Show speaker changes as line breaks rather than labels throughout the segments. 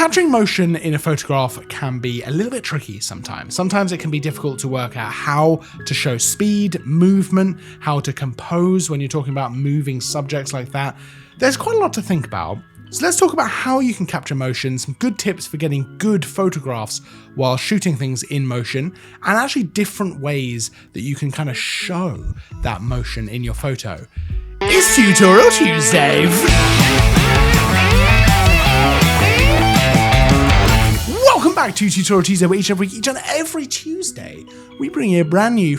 Capturing motion in a photograph can be a little bit tricky sometimes. Sometimes it can be difficult to work out how to show speed, movement, how to compose when you're talking about moving subjects like that. There's quite a lot to think about. So let's talk about how you can capture motion, some good tips for getting good photographs while shooting things in motion, and actually different ways that you can kind of show that motion in your photo. It's Tutorial Tuesday! Welcome back to Tutorial Tuesday, where each and every Tuesday we bring you a brand new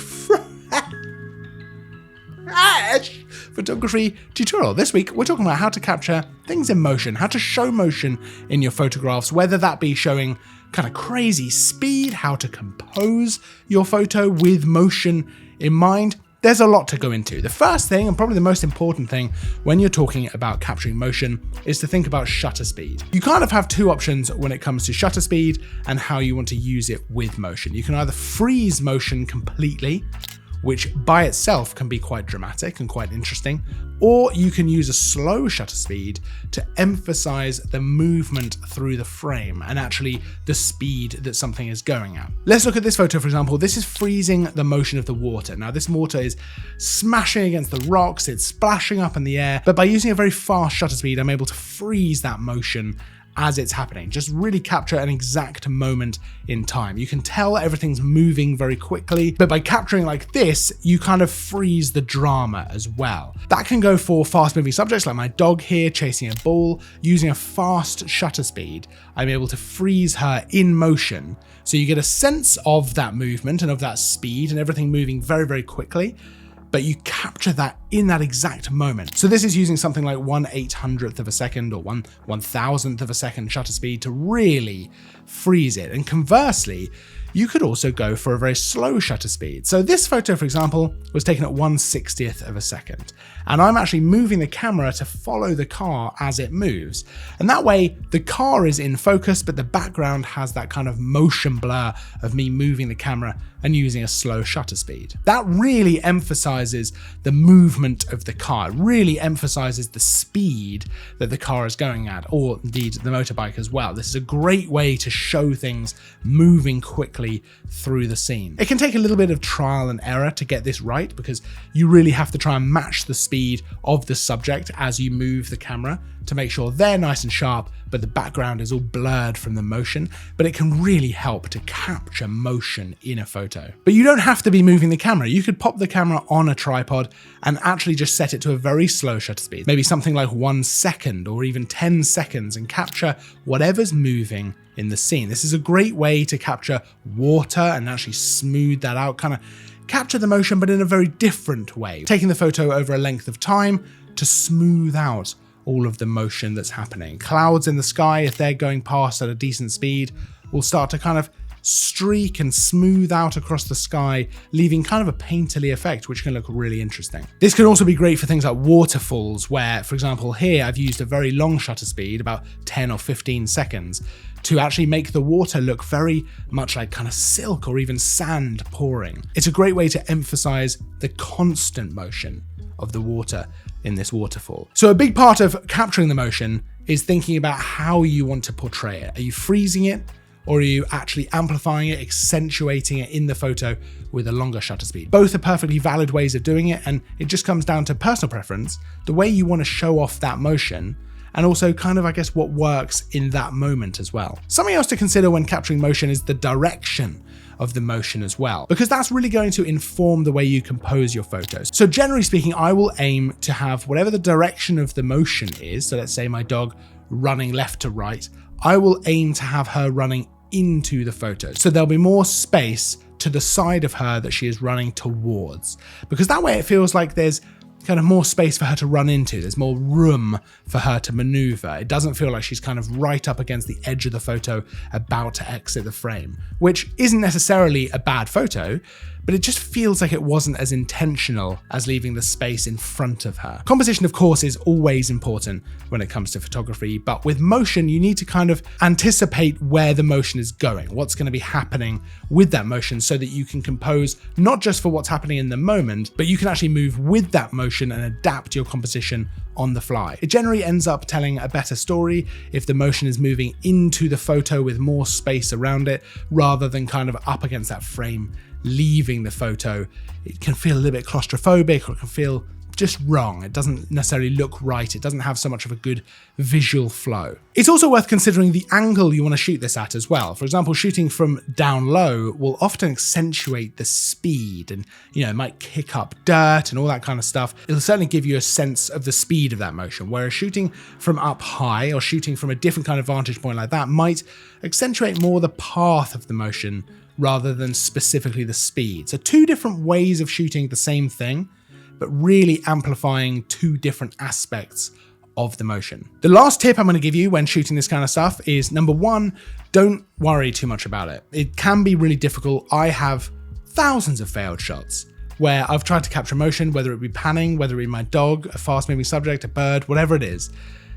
photography tutorial. This week we're talking about how to capture things in motion, how to show motion in your photographs, whether that be showing kind of crazy speed, how to compose your photo with motion in mind. There's a lot to go into. The first thing, and probably the most important thing when you're talking about capturing motion, is to think about shutter speed. You kind of have two options when it comes to shutter speed and how you want to use it with motion. You can either freeze motion completely, which by itself can be quite dramatic and quite interesting, or you can use a slow shutter speed to emphasize the movement through the frame and actually the speed that something is going at. Let's look at this photo, for example. This is freezing the motion of the water. Now, this water is smashing against the rocks, it's splashing up in the air, but by using a very fast shutter speed, I'm able to freeze that motion as it's happening, just really capture an exact moment in time. You can tell everything's moving very quickly, but by capturing like this, you kind of freeze the drama as well. That can go for fast moving subjects like my dog here chasing a ball. Using a fast shutter speed, I'm able to freeze her in motion. So you get a sense of that movement and of that speed and everything moving very, very quickly, but you capture that in that exact moment. So this is using something like 1/800th of a second or 1/1000th of a second shutter speed to really freeze it. And conversely, you could also go for a very slow shutter speed. So this photo, for example, was taken at 1/60th of a second. And I'm actually moving the camera to follow the car as it moves. And that way the car is in focus, but the background has that kind of motion blur of me moving the camera and using a slow shutter speed. That really emphasizes the movement of the car. It really emphasizes the speed that the car is going at, or indeed the motorbike as well. This is a great way to show things moving quickly through the scene. It can take a little bit of trial and error to get this right, because you really have to try and match the speed of the subject as you move the camera to make sure they're nice and sharp, but the background is all blurred from the motion. But it can really help to capture motion in a photo. But you don't have to be moving the camera. You could pop the camera on a tripod and actually just set it to a very slow shutter speed, maybe something like 1 second or even 10 seconds, and capture whatever's moving in the scene. This is a great way to capture water and actually smooth that out, kind of capture the motion, but in a very different way, taking the photo over a length of time to smooth out all of the motion that's happening. Clouds in the sky, if they're going past at a decent speed, will start to kind of streak and smooth out across the sky, leaving kind of a painterly effect, which can look really interesting. This can also be great for things like waterfalls, where, for example, here I've used a very long shutter speed, about 10 or 15 seconds, to actually make the water look very much like kind of silk or even sand pouring. It's a great way to emphasize the constant motion of the water in this waterfall. So a big part of capturing the motion is thinking about how you want to portray it. Are you freezing it, or are you actually amplifying it, accentuating it in the photo with a longer shutter speed? Both are perfectly valid ways of doing it, and it just comes down to personal preference, the way you want to show off that motion, and also kind of, I guess, what works in that moment as well. Something else to consider when capturing motion is the direction of the motion as well, because that's really going to inform the way you compose your photos. So generally speaking, I will aim to have whatever the direction of the motion is. So let's say my dog running left to right, I will aim to have her running into the photo. So there'll be more space to the side of her that she is running towards, because that way it feels like there's kind of more space for her to run into. There's more room for her to maneuver. It doesn't feel like she's kind of right up against the edge of the photo about to exit the frame, which isn't necessarily a bad photo, but it just feels like it wasn't as intentional as leaving the space in front of her. Composition, of course, is always important when it comes to photography, but with motion, you need to kind of anticipate where the motion is going, what's going to be happening with that motion, so that you can compose not just for what's happening in the moment, but you can actually move with that motion and adapt your composition on the fly. It generally ends up telling a better story if the motion is moving into the photo with more space around it, rather than kind of up against that frame, leaving the photo. It can feel a little bit claustrophobic, or it can feel just wrong. It doesn't necessarily look right. It doesn't have so much of a good visual flow. It's also worth considering the angle you want to shoot this at as well. For example, shooting from down low will often accentuate the speed, and it might kick up dirt and all that kind of stuff. It'll certainly give you a sense of the speed of that motion, whereas shooting from up high or shooting from a different kind of vantage point like that might accentuate more the path of the motion rather than specifically the speed. So two different ways of shooting the same thing, but really amplifying two different aspects of the motion. The last tip I'm going to give you when shooting this kind of stuff is, number one, don't worry too much about it. It can be really difficult. I have thousands of failed shots where I've tried to capture motion, whether it be panning, whether it be my dog, a fast moving subject, a bird, whatever it is.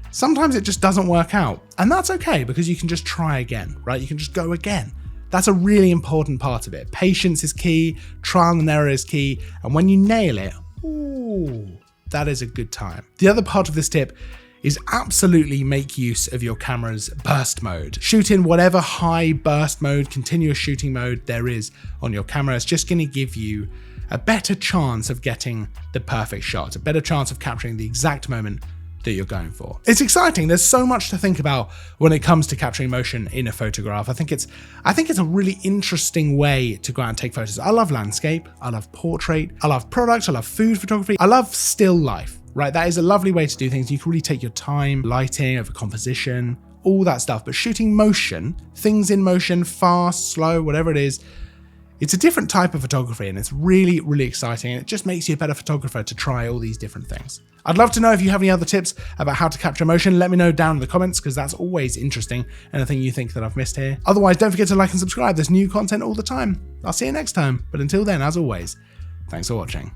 Sometimes it just doesn't work out, and that's okay, because you can just try again, right? You can just go again. That's a really important part of it. Patience is key, trial and error is key, and when you nail it, ooh, that is a good time. The other part of this tip is absolutely make use of your camera's burst mode. Shoot in whatever high burst mode, continuous shooting mode there is on your camera. It's just going to give you a better chance of getting the perfect shot, a better chance of capturing the exact moment that you're going for. It's exciting. There's so much to think about when it comes to capturing motion in a photograph. I think it's a really interesting way to go out and take photos. I love landscape, I love portrait, I love product, I love food photography, I love still life, right? That is a lovely way to do things. You can really take your time, lighting, over composition, all that stuff. But shooting motion, things in motion, fast, slow, whatever it is, it's a different type of photography, and it's really, really exciting, and it just makes you a better photographer to try all these different things. I'd love to know if you have any other tips about how to capture motion. Let me know down in the comments, because that's always interesting, anything you think that I've missed here. Otherwise, don't forget to like and subscribe. There's new content all the time. I'll see you next time, but until then, as always, thanks for watching.